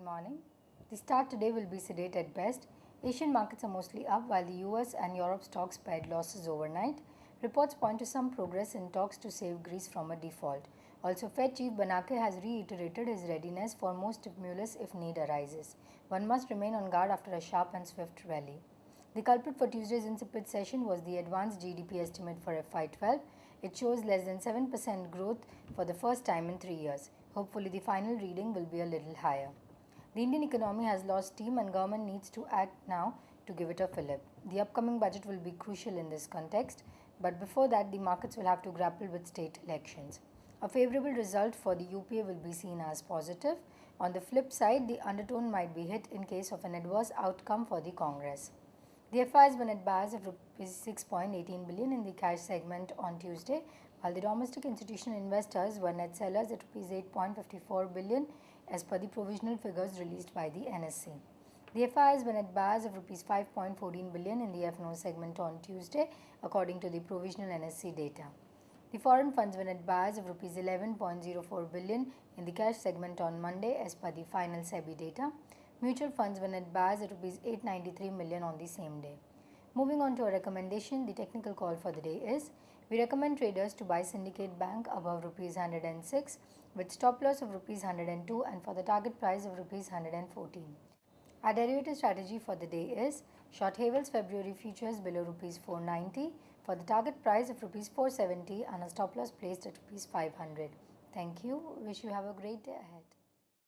Good morning. The start today will be sedate at best. Asian markets are mostly up while the US and Europe stocks pared losses overnight. Reports point to some progress in talks to save Greece from a default. Also, Fed Chief Bernanke has reiterated his readiness for more stimulus if need arises. One must remain on guard after a sharp and swift rally. The culprit for Tuesday's incipient session was the advanced GDP estimate for FY12. It shows less than 7% growth for the first time in 3 years. Hopefully, the final reading will be a little higher. The Indian economy has lost steam and government needs to act now to give it a fillip. The upcoming budget will be crucial in this context, but before that, the markets will have to grapple with state elections. A favorable result for the UPA will be seen as positive. On the flip side, the undertone might be hit in case of an adverse outcome for the Congress. The FIs were net buyers of Rs 6.18 billion in the cash segment on Tuesday, while the domestic institutional investors were net sellers at Rs 8.54 billion as per the provisional figures released by the NSE. The FIs were net buyers of Rs 5.14 billion in the F&O segment on Tuesday, according to the provisional NSE data. The foreign funds were net buyers of Rs 11.04 billion in the cash segment on Monday as per the final SEBI data. Mutual funds were net buyers at Rs 893 million on the same day. Moving on to a recommendation, the technical call for the day is, we recommend traders to buy Syndicate Bank above Rs 106 with stop loss of Rs 102 and for the target price of Rs 114. Our derivative strategy for the day is short Havells February futures below Rs 490 for the target price of Rs 470 and a stop loss placed at Rs 500. Thank you. Wish you have a great day ahead.